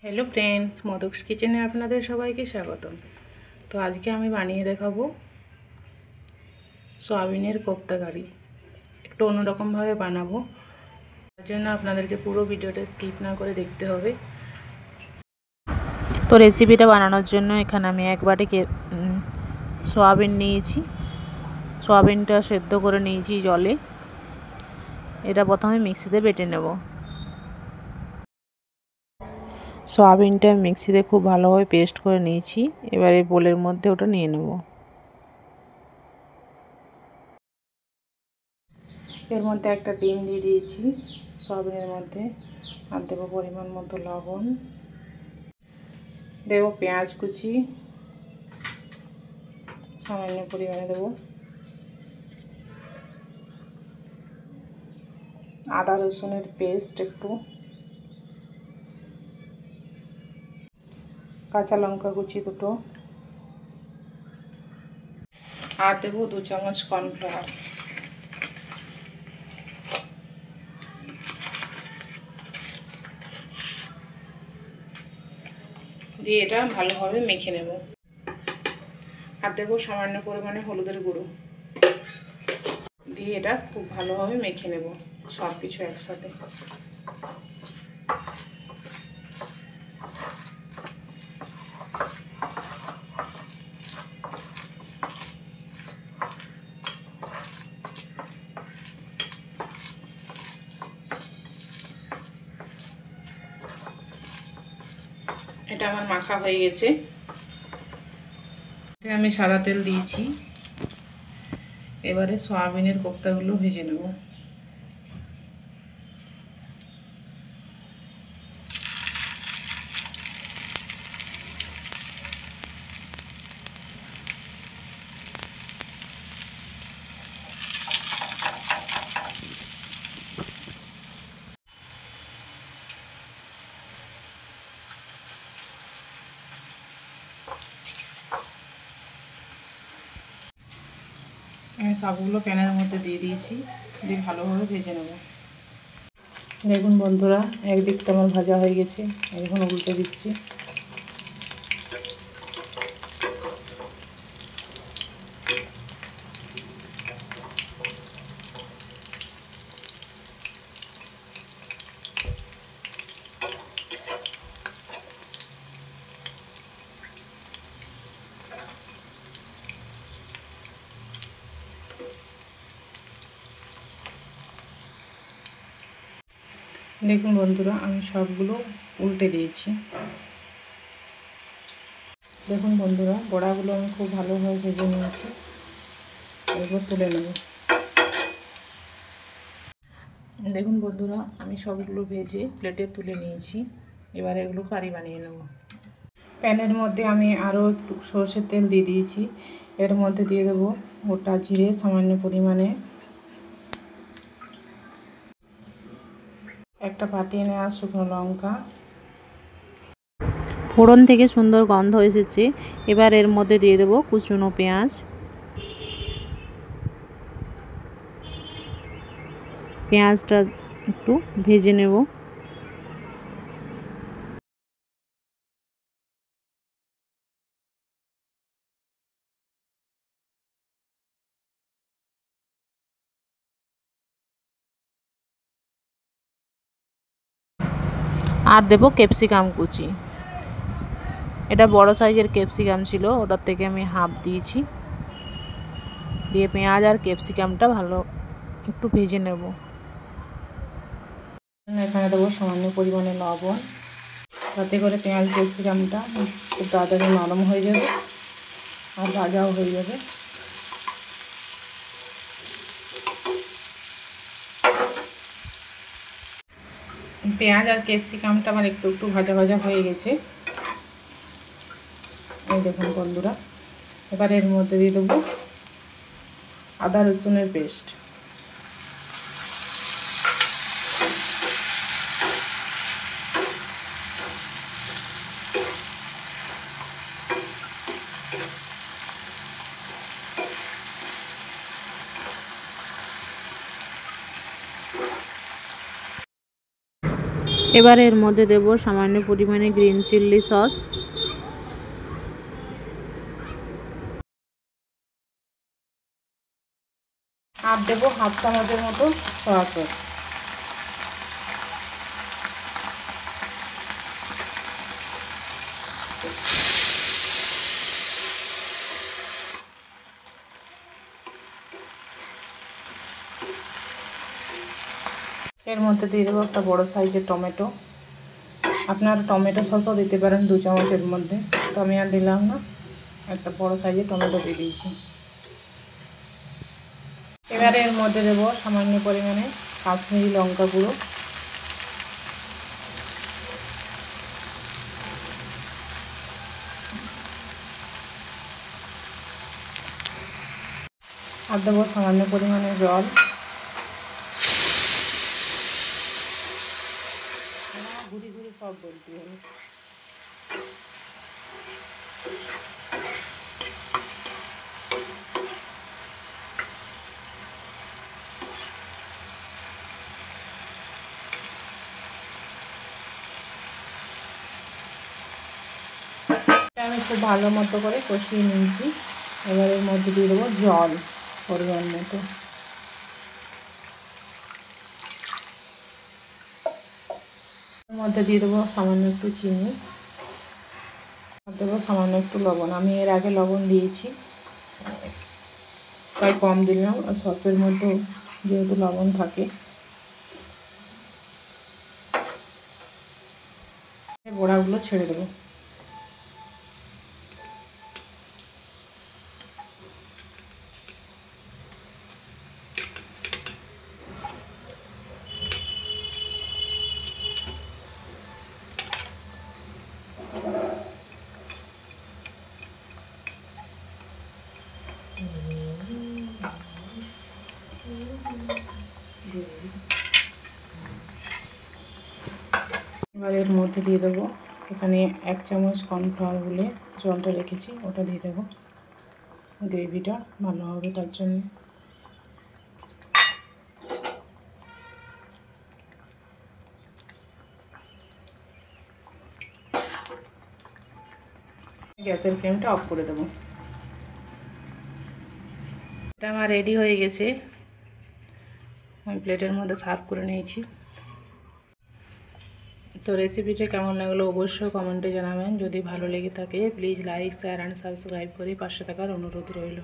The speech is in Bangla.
হ্যালো ফ্রেন্ডস, মধুস কিচেনে আপনাদের সবাইকে স্বাগতম। তো আজকে আমি বানিয়ে দেখাবো সয়াবিনের কোপ্তা কারি। একটু অন্যরকমভাবে বানাবো, তার জন্য আপনাদেরকে পুরো ভিডিওটা স্কিপ না করে দেখতে হবে। তো রেসিপিটা বানানোর জন্য এখানে আমি এক বাটি সয়াবিন নিয়েছি। সয়াবিনটা সেদ্ধ করে নিয়েছি জলে। এটা প্রথমে মিক্সিতে বেটে নেব। সয়াবিনটা মিক্সিতে খুব ভালোভাবে পেস্ট করে নিয়েছি। এবারে বোলের মধ্যে ওটা নিয়ে নেব। এর মধ্যে একটা ডিম দিয়ে দিয়েছি সয়াবিনের মধ্যে, আর দেবো পরিমাণ মতো লবণ, দেবো পেঁয়াজ কুচি সামান্য পরিমাণে, দেবো আদা রসুনের পেস্ট একটু, কাঁচা লঙ্কা কুচি দুটো, আর দেবো 2 চামচ কর্নফ্লাওয়ার। দিয়ে এটা ভালোভাবে মেখে নেব। আর দেবো সামান্য পরিমাণে হলুদের গুঁড়ো। দিয়ে এটা খুব ভালোভাবে মেখে নেব সব কিছু একসাথে। এটা আমার মাখা হয়ে গেছে। আমি সাদা তেল দিয়েছি। এবারে সয়াবিনের কোপ্তাগুলো ভেজে নেব। আমি সবগুলো প্যানের মধ্যে দিয়ে দিয়েছি, দিয়ে ভালোভাবে ভেজে নেব। দেখুন বন্ধুরা, একদিকটা আমার ভাজা হয়ে গেছে, এখন উল্টে দিচ্ছি। দেখুন বন্ধুরা, আমি সবগুলো উল্টে দিয়েছি। দেখুন বন্ধুরা, বড়াগুলো আমি খুব ভালোভাবে ভেজে নিয়েছি। এরপর তুলে নেব। দেখুন বন্ধুরা, আমি সবগুলো ভেজে প্লেটে তুলে নিয়েছি। এবার এগুলো কারি বানিয়ে নেব। প্যানের মধ্যে আমি আরও একটু সরষের তেল দিয়ে দিয়েছি। এর মধ্যে দিয়ে দেবো গোটা জিরে সামান্য পরিমাণে, একটা ফাটিয়ে নেওয়া শুকনো লঙ্কা। ফোড়ন থেকে সুন্দর গন্ধ এসেছে। এবার এর মধ্যে দিয়ে দেবো কুচনো পেঁয়াজ। পেঁয়াজটা একটু ভেজে নেব। আর দেবো ক্যাপসিকাম কুচি। এটা বড় সাইজের ক্যাপসিকাম ছিল, ওটার থেকে আমি হাফ দিয়েছি। দিয়ে পেঁয়াজ আর ক্যাপসিকামটা ভালো একটু ভেজে নেব। এখানে দেবো সামান্য পরিমাণে লবণ, যাতে করে পেঁয়াজ ক্যাপসিকামটা খুব তাড়াতাড়ি নরম হয়ে যাবে আর ভাজাও হয়ে যাবে। পেঁয়াজ আর ক্যাপসিকামটা আমার একটু একটু ভাজা ভাজা হয়ে গেছে। এই দেখুন বন্ধুরা, এবার এর মধ্যে দিয়ে দেবো আদা রসুনের পেস্ট। এবার এর মধ্যে দেব সামান্য পরিমাণে গ্রিন চিলি সস, আর দেবো হাফ চামচের মতো সয়া সস। এর মধ্যে দিয়ে দেবো একটা বড় সাইজের টমেটো। আপনারা টমেটো সসও দিতে পারেন 2 চামচের মধ্যে, তো আমি আর দিলাম না, একটা বড় সাইজের টমেটো দিয়ে দিয়েছি। এবারে এর মধ্যে দেবো সামান্য পরিমাণে কাশ্মীরি লঙ্কা গুঁড়ো, আর দেবো সামান্য পরিমাণে জল। ঘুরি ঘুরি সব বলতে হবে। আমি খুব ভালো মতো করে কষিয়ে নিয়েছি। এবার এর মধ্যে দিয়ে দেবো জল পরিমাণ মতো। এর মধ্যে দিয়ে দেবো সামান্য একটু চিনি, দেবো সামান্য একটু লবণ। আমি এর আগে লবণ দিয়েছি, তাই কম দিলাম। সসের মধ্যে যেহেতু লবণ থাকে। বড়াগুলো ছেড়ে দেবো। এবার এর মধ্যে দিয়ে দেবো, এখানে 1 চামচ কর্নফ্লাওয়ার গুলে জলটা রেখেছি, ওটা দিয়ে দেবো। গ্রেভিটা ভালো হবে তার জন্য। গ্যাসের ফ্লেমটা অফ করে দেবো। এটা আমার রেডি হয়ে গেছে, আমি প্লেটের মধ্যে সার্ভ করে নিয়েছি। তো রেসিপিটা কেমন লাগলো অবশ্যই কমেন্টে জানাবেন। যদি ভালো লেগে থাকে please like, share and subscribe করে পাশে থাকার অনুরোধ রইল।